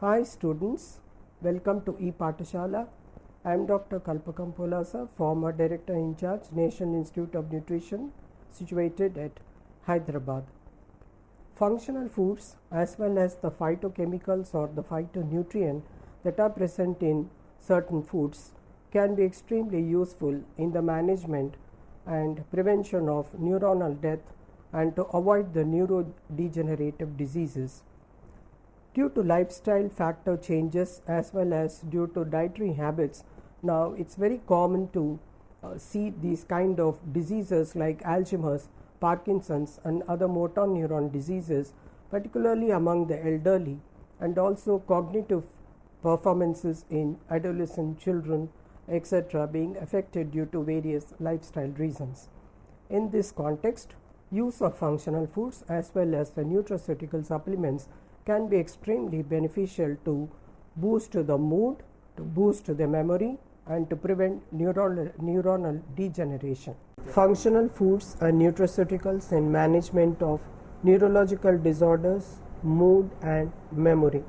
Hi students, welcome to ePathashala. I am Dr. Kalpakam Polasa, former Director in Charge, National Institute of Nutrition, situated at Hyderabad. Functional foods as well as the phytochemicals or the phytonutrient that are present in certain foods can be extremely useful in the management and prevention of neuronal death and to avoid the neurodegenerative diseases. Due to lifestyle factor changes as well as due to dietary habits, now it's very common to see these kind of diseases like Alzheimer's, Parkinson's and other motor neuron diseases, particularly among the elderly, and also cognitive performances in adolescent children, etc., being affected due to various lifestyle reasons. In this context, use of functional foods as well as the nutraceutical supplements can be extremely beneficial to boost the mood, to boost the memory, and to prevent neuronal degeneration. Functional foods and nutraceuticals in management of neurological disorders, mood, and memory.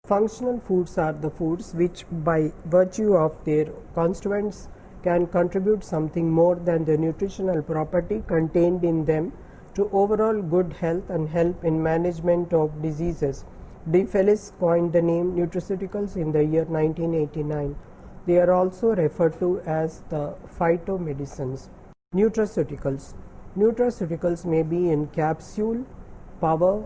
Functional foods are the foods which, by virtue of their constituents, can contribute something more than the nutritional property contained in them to overall good health and help in management of diseases. De Fellis coined the name nutraceuticals in the year 1989. They are also referred to as the phytomedicines. Nutraceuticals. Nutraceuticals may be in capsule, powder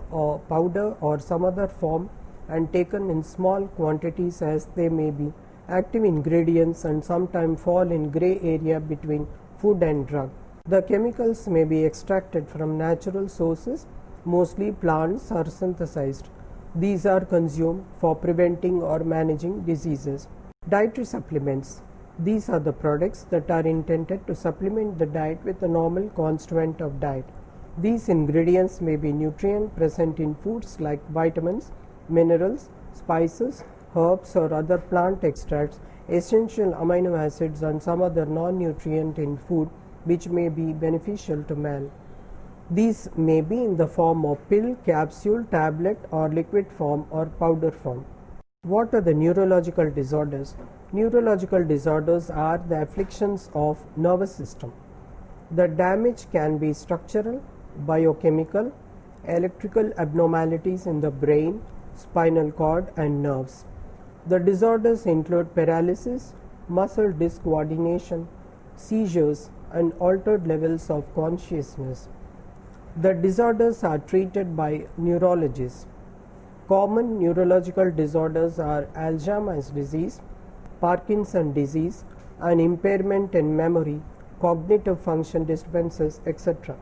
or some other form and taken in small quantities as they may be active ingredients and sometimes fall in gray area between food and drug. The chemicals may be extracted from natural sources, mostly plants or synthesized. These are consumed for preventing or managing diseases. Dietary supplements. These are the products that are intended to supplement the diet with a normal constituent of diet. These ingredients may be nutrient present in foods like vitamins, minerals, spices, herbs or other plant extracts, essential amino acids and some other non-nutrient in food which may be beneficial to man. These may be in the form of pill, capsule, tablet or liquid form or powder form. What are the neurological disorders? Neurological disorders are the afflictions of nervous system. The damage can be structural, biochemical, electrical abnormalities in the brain, spinal cord and nerves. The disorders include paralysis, muscle discoordination, seizures and altered levels of consciousness. The disorders are treated by neurologists. Common neurological disorders are Alzheimer's disease, Parkinson's disease, and impairment in memory, cognitive function disturbances, etc.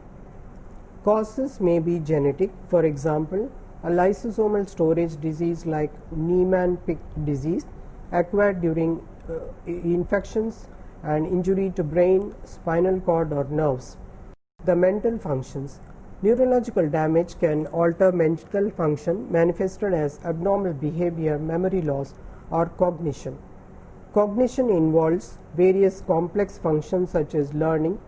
Causes may be genetic, for example, a lysosomal storage disease like Niemann-Pick disease acquired during infections and injury to brain, spinal cord or nerves. The mental functions. Neurological damage can alter mental function manifested as abnormal behavior, memory loss or cognition. Cognition involves various complex functions such as learning,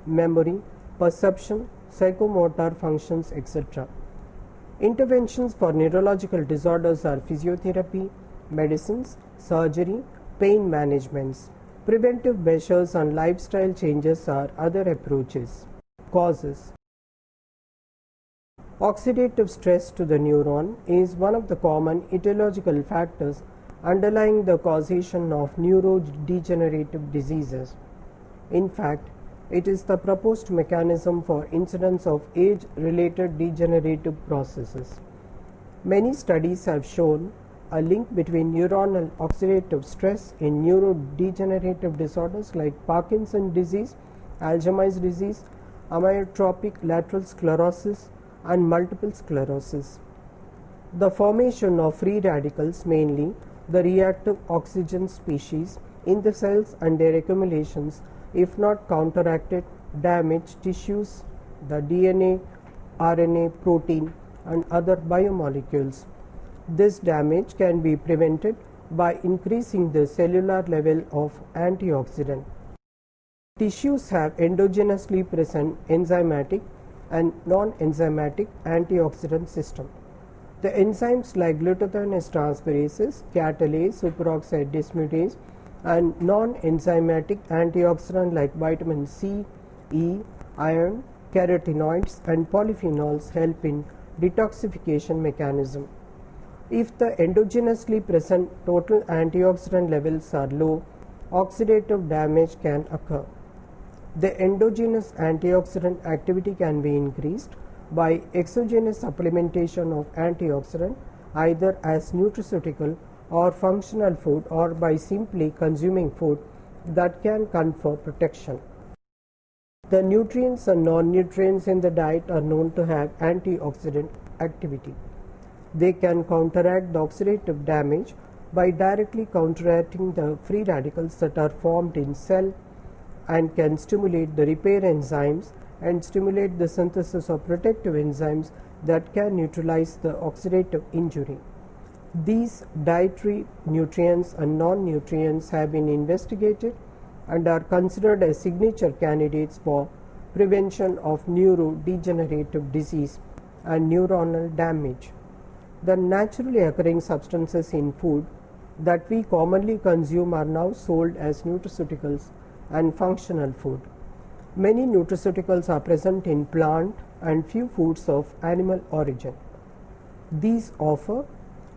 memory, perception, psychomotor functions, etc. Interventions for neurological disorders are physiotherapy, medicines, surgery, pain managements. Preventive measures and lifestyle changes are other approaches. Causes. Oxidative stress to the neuron is one of the common etiological factors underlying the causation of neurodegenerative diseases. In fact, it is the proposed mechanism for incidence of age-related degenerative processes. Many studies have shown a link between neuronal oxidative stress in neurodegenerative disorders like Parkinson's disease, Alzheimer's disease, amyotrophic lateral sclerosis, and multiple sclerosis. The formation of free radicals, mainly the reactive oxygen species, in the cells and their accumulations, if not counteracted, damage tissues, the DNA, RNA, protein, and other biomolecules. This damage can be prevented by increasing the cellular level of antioxidant. Tissues have endogenously present enzymatic and non-enzymatic antioxidant system. The enzymes like glutathione transferases, catalase, superoxide dismutase, and non-enzymatic antioxidants like vitamin C, E, iron, carotenoids, and polyphenols help in detoxification mechanism. If the endogenously present total antioxidant levels are low, oxidative damage can occur. The endogenous antioxidant activity can be increased by exogenous supplementation of antioxidant either as nutraceutical or functional food or by simply consuming food that can confer protection. The nutrients and non-nutrients in the diet are known to have antioxidant activity. They can counteract the oxidative damage by directly counteracting the free radicals that are formed in cell and can stimulate the repair enzymes and stimulate the synthesis of protective enzymes that can neutralize the oxidative injury. These dietary nutrients and non-nutrients have been investigated and are considered as signature candidates for prevention of neurodegenerative disease and neuronal damage. The naturally occurring substances in food that we commonly consume are now sold as nutraceuticals and functional food. Many nutraceuticals are present in plant and few foods of animal origin. These offer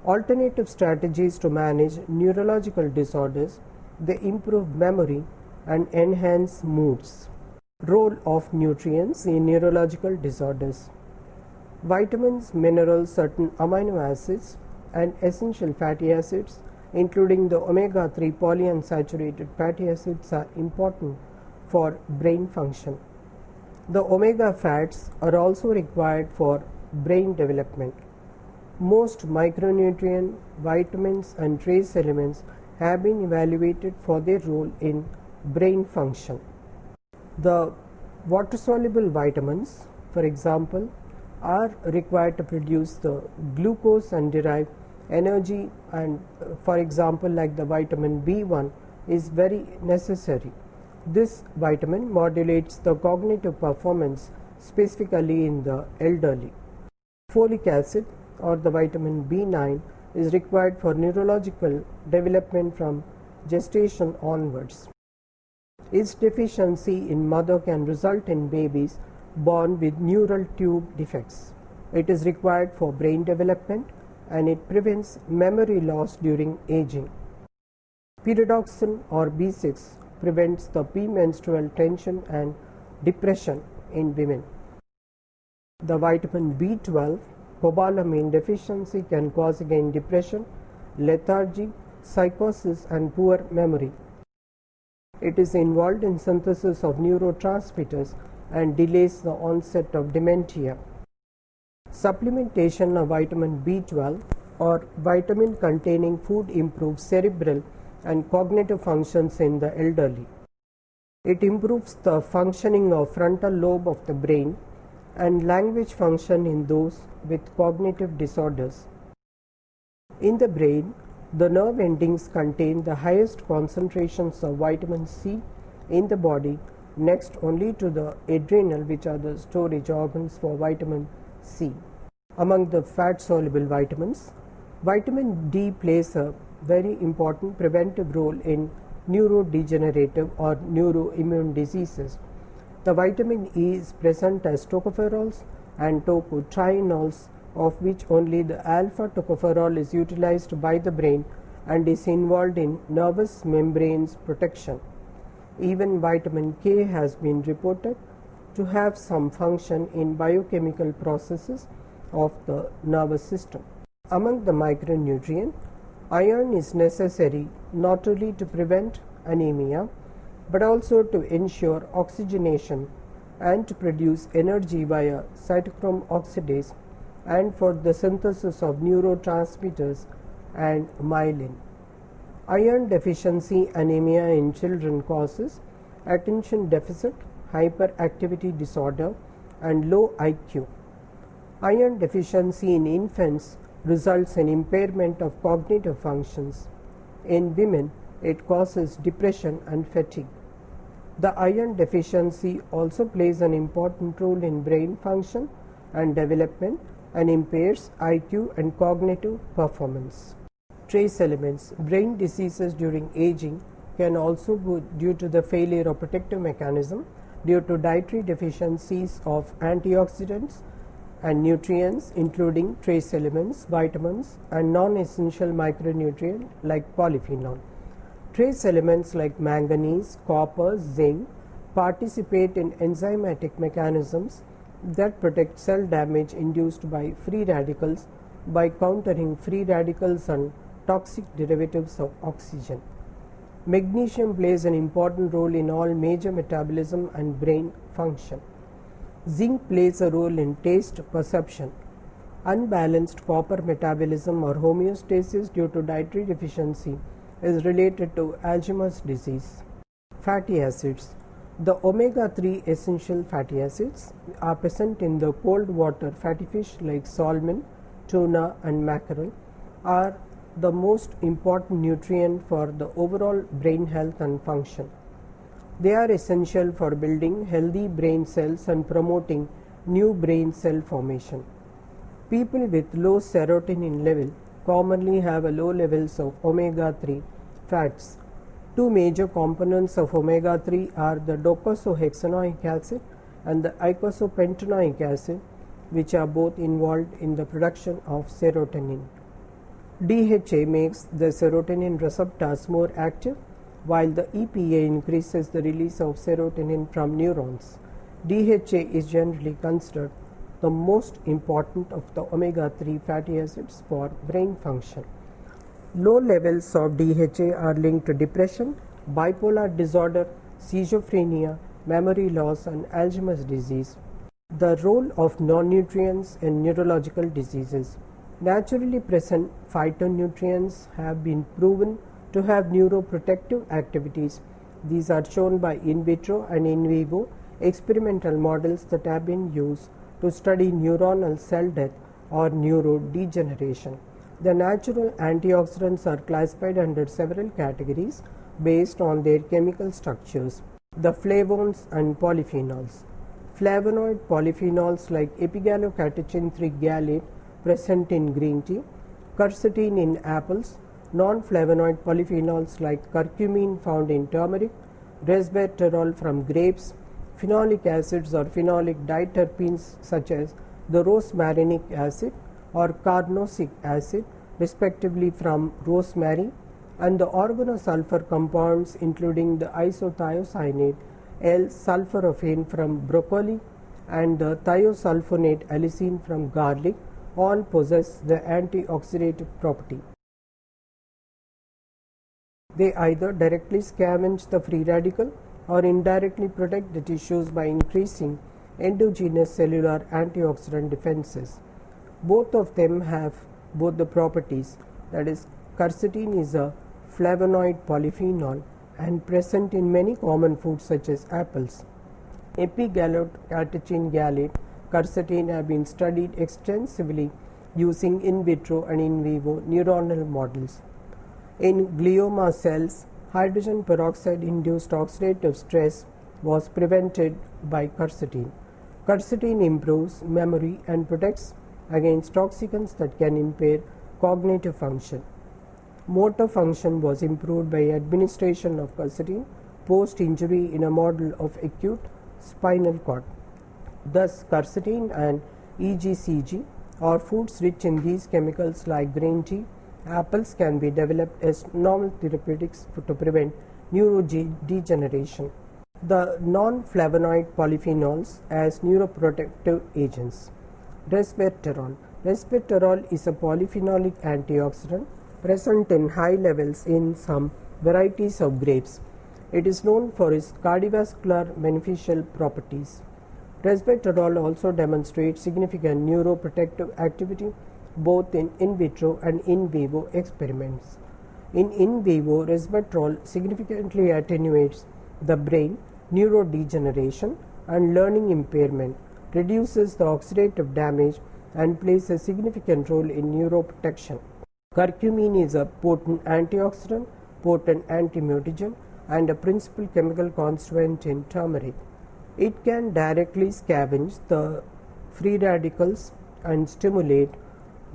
alternative strategies to manage neurological disorders. They improve memory and enhance moods. Role of nutrients in neurological disorders. Vitamins, minerals, certain amino acids, and essential fatty acids, including the omega-3 polyunsaturated fatty acids, are important for brain function. The omega fats are also required for brain development. Most micronutrient, vitamins, and trace elements have been evaluated for their role in brain function. The water-soluble vitamins, for example, are required to produce the glucose and derive energy, and for example like the vitamin B1 is very necessary. This vitamin modulates the cognitive performance specifically in the elderly. Folic acid or the vitamin B9 is required for neurological development from gestation onwards. Its deficiency in mother can result in babies born with neural tube defects. It is required for brain development and it prevents memory loss during aging. Pyridoxine or B6 prevents the premenstrual tension and depression in women. The vitamin B12 cobalamin deficiency can cause again depression, lethargy, psychosis, and poor memory. It is involved in synthesis of neurotransmitters and delays the onset of dementia. Supplementation of vitamin B12 or vitamin containing food improves cerebral and cognitive functions in the elderly. It improves the functioning of frontal lobe of the brain and language function in those with cognitive disorders. In the brain, the nerve endings contain the highest concentrations of vitamin C in the body, next only to the adrenal, which are the storage organs for vitamin C. Among the fat-soluble vitamins, vitamin D plays a very important preventive role in neurodegenerative or neuroimmune diseases. The vitamin E is present as tocopherols and tocotrienols, of which only the alpha tocopherol is utilized by the brain and is involved in nervous membranes protection. Even vitamin K has been reported to have some function in biochemical processes of the nervous system. Among the micronutrients, iron is necessary not only to prevent anemia but also to ensure oxygenation and to produce energy via cytochrome oxidase and for the synthesis of neurotransmitters and myelin. Iron deficiency anemia in children causes attention deficit, hyperactivity disorder, and low IQ. Iron deficiency in infants results in impairment of cognitive functions. In women, it causes depression and fatigue. The iron deficiency also plays an important role in brain function and development and impairs IQ and cognitive performance. Trace elements. Brain diseases during aging can also be due to the failure of protective mechanism due to dietary deficiencies of antioxidants and nutrients including trace elements, vitamins and non-essential micronutrients like polyphenol. Trace elements like manganese, copper, zinc participate in enzymatic mechanisms that protect cell damage induced by free radicals by countering free radicals and toxic derivatives of oxygen. Magnesium plays an important role in all major metabolism and brain function. Zinc plays a role in taste perception. Unbalanced copper metabolism or homeostasis due to dietary deficiency is related to Alzheimer's disease. Fatty acids. The omega-3 essential fatty acids are present in the cold water fatty fish like salmon, tuna and mackerel are the most important nutrient for the overall brain health and function. They are essential for building healthy brain cells and promoting new brain cell formation. People with low serotonin level commonly have a low levels of omega-3 fats. Two major components of omega-3 are the docosahexaenoic acid and the eicosapentaenoic acid, which are both involved in the production of serotonin. DHA makes the serotonin receptors more active, while the EPA increases the release of serotonin from neurons. DHA is generally considered the most important of the omega-3 fatty acids for brain function. Low levels of DHA are linked to depression, bipolar disorder, schizophrenia, memory loss and Alzheimer's disease. The role of non-nutrients in neurological diseases. Naturally present phytonutrients have been proven to have neuroprotective activities. These are shown by in vitro and in vivo experimental models that have been used to study neuronal cell death or neurodegeneration. The natural antioxidants are classified under several categories based on their chemical structures. The flavones and polyphenols. Flavonoid polyphenols like epigallocatechin 3 gallate present in green tea, quercetin in apples, non-flavonoid polyphenols like curcumin found in turmeric, resveratrol from grapes, phenolic acids or phenolic diterpenes such as the rosmarinic acid or carnosic acid respectively from rosemary, and the organosulfur compounds including the isothiocyanate L-sulforaphane from broccoli and the thiosulfonate allicin from garlic all possess the antioxidative property. They either directly scavenge the free radical or indirectly protect the tissues by increasing endogenous cellular antioxidant defenses. Both of them have both the properties, that is, quercetin is a flavonoid polyphenol and present in many common foods such as apples. Epigallocatechin gallate, quercetin have been studied extensively using in vitro and in vivo neuronal models. In glioma cells, hydrogen peroxide induced oxidative stress was prevented by quercetin. Quercetin improves memory and protects against toxicants that can impair cognitive function. Motor function was improved by administration of quercetin post-injury in a model of acute spinal cord. Thus, quercetin and EGCG or foods rich in these chemicals like green tea, apples can be developed as novel therapeutics to prevent neurodegeneration. The non-flavonoid polyphenols as neuroprotective agents. Resveratrol. Resveratrol is a polyphenolic antioxidant present in high levels in some varieties of grapes. It is known for its cardiovascular beneficial properties. Resveratrol also demonstrates significant neuroprotective activity both in vitro and in vivo experiments. In vivo, resveratrol significantly attenuates the brain neurodegeneration and learning impairment, reduces the oxidative damage and plays a significant role in neuroprotection. Curcumin is a potent antioxidant, potent antimutagen and a principal chemical constituent in turmeric. It can directly scavenge the free radicals and stimulate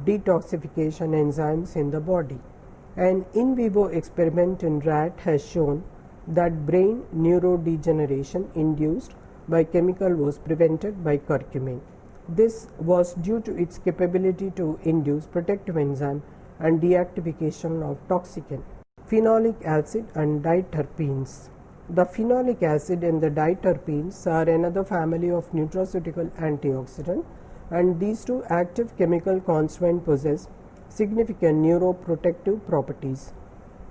detoxification enzymes in the body. An in vivo experiment in rat has shown that brain neurodegeneration induced by chemical was prevented by curcumin. This was due to its capability to induce protective enzyme and deactivation of toxicant. Phenolic acid and diterpenes. The phenolic acid and the diterpenes are another family of nutraceutical antioxidant, and these two active chemical constituents possess significant neuroprotective properties.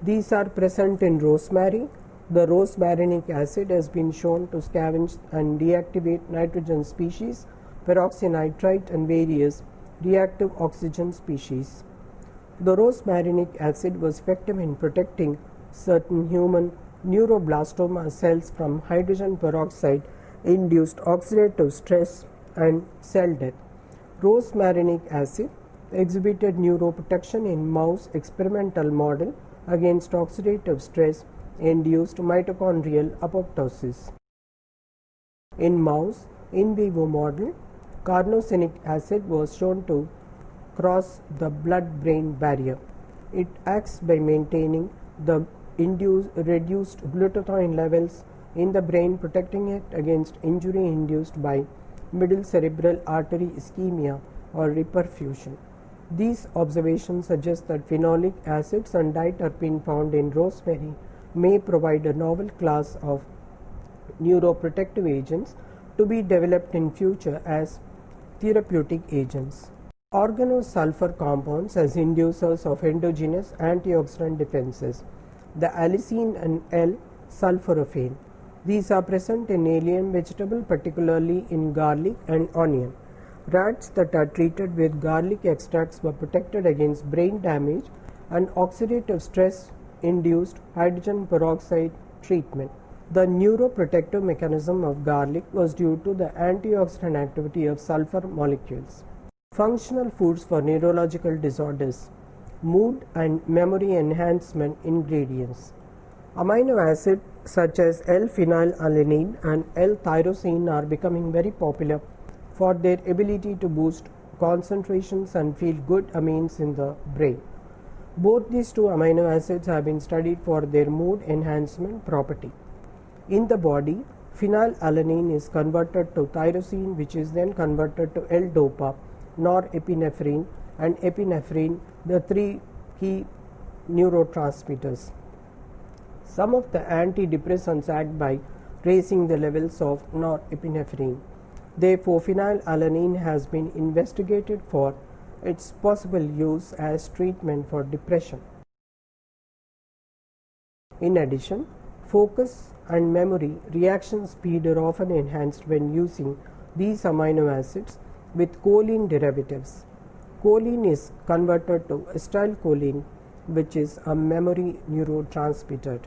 These are present in rosemary. The rosmarinic acid has been shown to scavenge and deactivate nitrogen species, peroxynitrite, and various reactive oxygen species. The rosmarinic acid was effective in protecting certain human neuroblastoma cells from hydrogen peroxide induced oxidative stress and cell death. Rosmarinic acid exhibited neuroprotection in mouse experimental model against oxidative stress induced mitochondrial apoptosis. In mouse in vivo model, carnosinic acid was shown to cross the blood-brain barrier. It acts by maintaining the reduced glutathione levels in the brain, protecting it against injury induced by middle cerebral artery ischemia or reperfusion. These observations suggest that phenolic acids and diterpene found in rosemary may provide a novel class of neuroprotective agents to be developed in future as therapeutic agents. Organosulfur compounds as inducers of endogenous antioxidant defenses. The allicin and L-sulforaphane. These are present in alien vegetable, particularly in garlic and onion. Rats that are treated with garlic extracts were protected against brain damage and oxidative stress induced hydrogen peroxide treatment. The neuroprotective mechanism of garlic was due to the antioxidant activity of sulfur molecules. Functional foods for neurological disorders. Mood and memory enhancement ingredients. Amino acids such as L-phenylalanine and L-tyrosine are becoming very popular for their ability to boost concentrations and feel good amines in the brain. Both these two amino acids have been studied for their mood enhancement property. In the body, phenylalanine is converted to tyrosine, which is then converted to L-dopa, norepinephrine, and epinephrine, the three key neurotransmitters. Some of the antidepressants act by raising the levels of norepinephrine. Therefore, phenylalanine has been investigated for its possible use as treatment for depression. In addition, focus and memory reaction speed are often enhanced when using these amino acids with choline derivatives. Choline is converted to acetylcholine, which is a memory neurotransmitter.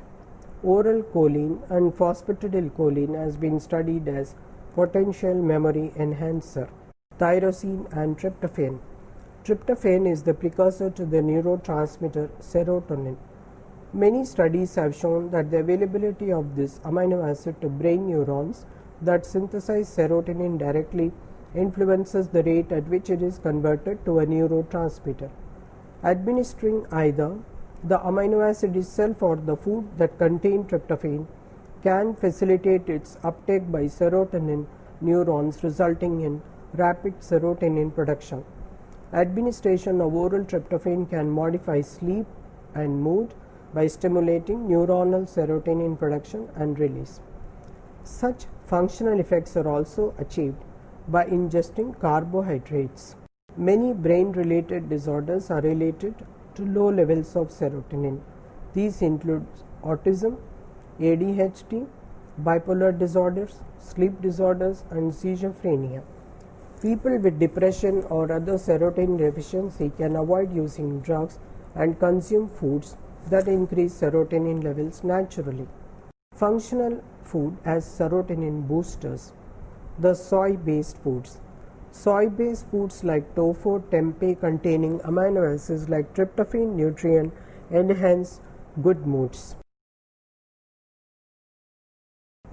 Oral choline and phosphatidylcholine has been studied as potential memory enhancer. Tyrosine and tryptophan. Tryptophan is the precursor to the neurotransmitter serotonin. Many studies have shown that the availability of this amino acid to brain neurons that synthesize serotonin directly influences the rate at which it is converted to a neurotransmitter. Administering either the amino acid itself or the food that contain tryptophan can facilitate its uptake by serotonin neurons, resulting in rapid serotonin production. Administration of oral tryptophan can modify sleep and mood by stimulating neuronal serotonin production and release. Such functional effects are also achieved by ingesting carbohydrates. Many brain-related disorders are related to low levels of serotonin. These include autism, ADHD, bipolar disorders, sleep disorders, and schizophrenia. People with depression or other serotonin deficiency can avoid using drugs and consume foods that increase serotonin levels naturally. Functional food as serotonin boosters. The soy-based foods. Soy-based foods like tofu, tempeh containing amino acids like tryptophan nutrient enhance good moods.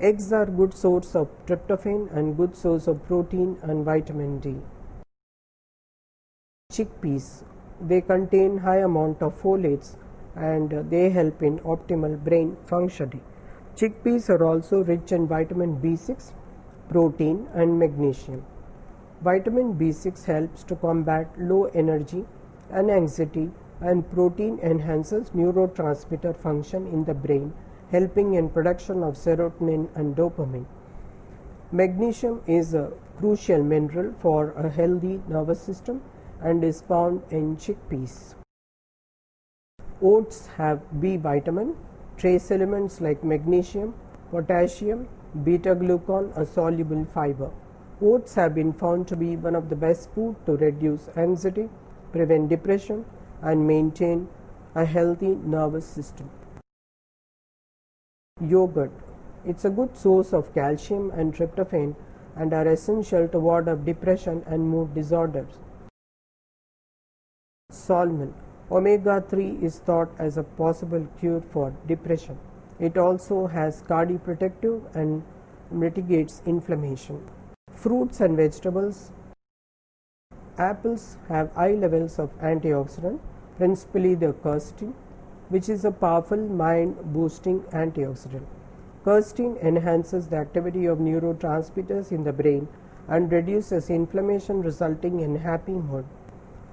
Eggs are good source of tryptophan and good source of protein and vitamin D. Chickpeas, they contain high amount of folates and they help in optimal brain functioning. Chickpeas are also rich in vitamin B6, protein and magnesium. Vitamin B6 helps to combat low energy and anxiety, and protein enhances neurotransmitter function in the brain, helping in production of serotonin and dopamine. Magnesium is a crucial mineral for a healthy nervous system and is found in chickpeas. Oats have B vitamin, trace elements like magnesium, potassium, beta-glucan, a soluble fiber. Oats have been found to be one of the best food to reduce anxiety, prevent depression, and maintain a healthy nervous system. Yogurt. It's a good source of calcium and tryptophan and are essential to ward off depression and mood disorders. Salmon. Omega-3 is thought as a possible cure for depression. It also has cardioprotective and mitigates inflammation. Fruits and vegetables. Apples have high levels of antioxidant, principally the quercetin, which is a powerful mind-boosting antioxidant. Quercetin enhances the activity of neurotransmitters in the brain and reduces inflammation, resulting in happy mood.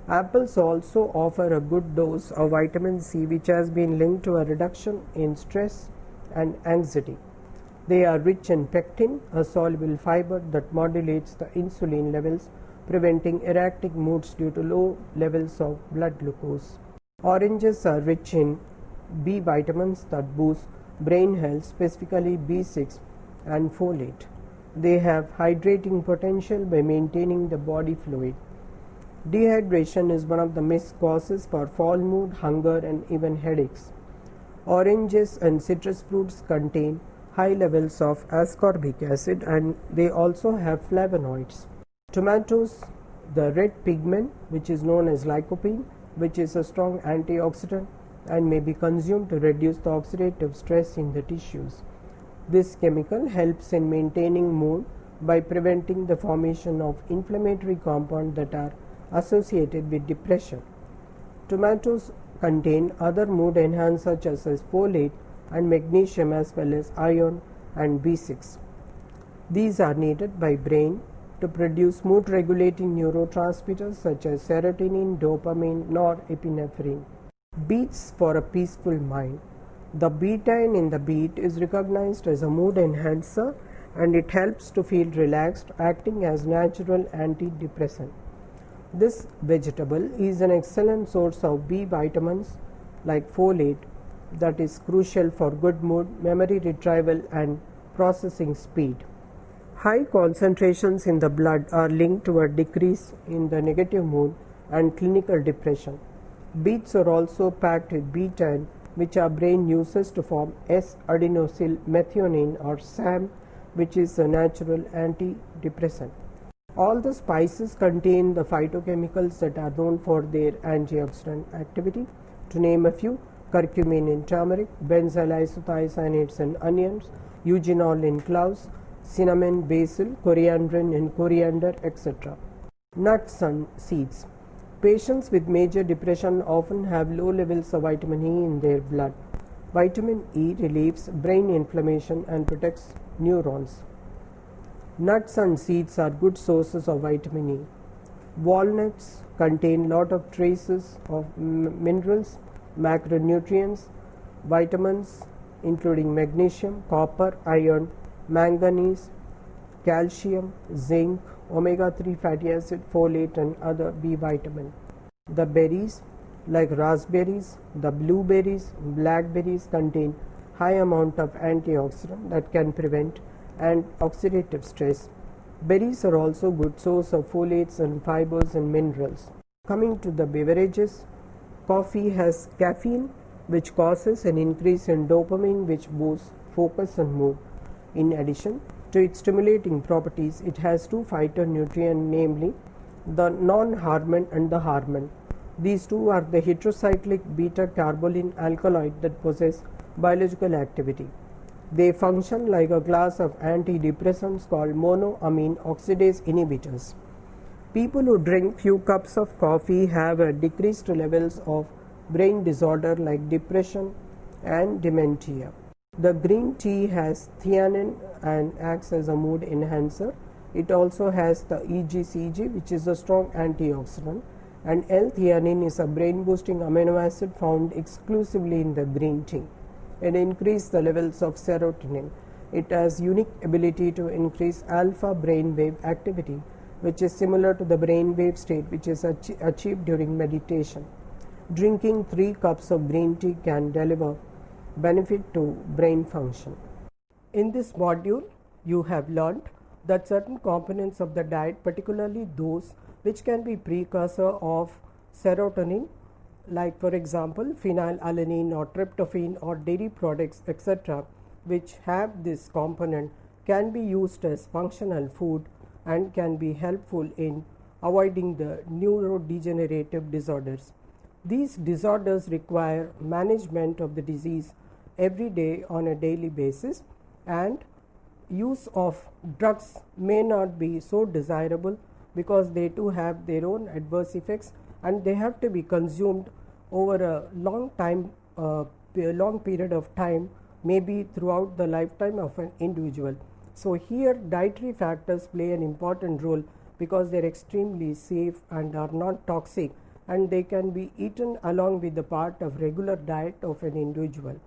Apples also offer a good dose of vitamin C, which has been linked to a reduction in stress and anxiety. They are rich in pectin, a soluble fiber that modulates the insulin levels, preventing erratic moods due to low levels of blood glucose. Oranges are rich in B vitamins that boost brain health, specifically B6 and folate. They have hydrating potential by maintaining the body fluid. Dehydration is one of the missed causes for fall mood, hunger, and even headaches. Oranges and citrus fruits contain high levels of ascorbic acid and they also have flavonoids. Tomatoes, the red pigment, which is known as lycopene, which is a strong antioxidant and may be consumed to reduce the oxidative stress in the tissues. This chemical helps in maintaining mood by preventing the formation of inflammatory compounds that are associated with depression. Tomatoes contain other mood enhancers such as folate and magnesium, as well as iron and B6. These are needed by brain to produce mood regulating neurotransmitters such as serotonin, dopamine, norepinephrine. Beets for a peaceful mind. The betaine in the beet is recognized as a mood enhancer and it helps to feel relaxed, acting as natural antidepressant. This vegetable is an excellent source of B vitamins like folate that is crucial for good mood, memory retrieval, and processing speed. High concentrations in the blood are linked to a decrease in the negative mood and clinical depression. Beets are also packed with betaine, which our brain uses to form S-adenosyl methionine or SAM, which is a natural antidepressant. All the spices contain the phytochemicals that are known for their antioxidant activity. To name a few: curcumin in turmeric, benzyl isothiocyanates in onions, eugenol in cloves, cinnamon, basil, coriandrin in coriander, etc. Nuts and seeds. Patients with major depression often have low levels of vitamin E in their blood. Vitamin E relieves brain inflammation and protects neurons. Nuts and seeds are good sources of vitamin E. Walnuts contain lot of traces of minerals, macronutrients, vitamins including magnesium, copper, iron, manganese, calcium, zinc, omega-3 fatty acid, folate, and other B vitamin. The berries like raspberries, the blueberries, blackberries contain high amount of antioxidant that can prevent and oxidative stress. Berries are also good source of folates and fibers and minerals. Coming to the beverages, coffee has caffeine, which causes an increase in dopamine, which boosts focus and mood. In addition to its stimulating properties, it has two phytonutrients, namely the non-hormone and the hormone. These two are the heterocyclic beta-carboline alkaloid that possess biological activity. They function like a class of antidepressants called monoamine oxidase inhibitors. People who drink few cups of coffee have a decreased levels of brain disorder like depression and dementia. The green tea has theanine and acts as a mood enhancer. It also has the EGCG, which is a strong antioxidant, and L-theanine is a brain boosting amino acid found exclusively in the green tea. It increases the levels of serotonin. It has unique ability to increase alpha brainwave activity, which is similar to the brainwave state which is achieved during meditation. Drinking 3 cups of green tea can deliver benefit to brain function. In this module, you have learned that certain components of the diet, particularly those which can be precursor of serotonin, like for example phenylalanine or tryptophan or dairy products, etc., which have this component, can be used as functional food and can be helpful in avoiding the neurodegenerative disorders. These disorders require management of the disease every day on a daily basis, and use of drugs may not be so desirable because they too have their own adverse effects, and they have to be consumed over a long period of time, maybe throughout the lifetime of an individual. So here dietary factors play an important role because they are extremely safe and are not toxic, and they can be eaten along with the part of regular diet of an individual.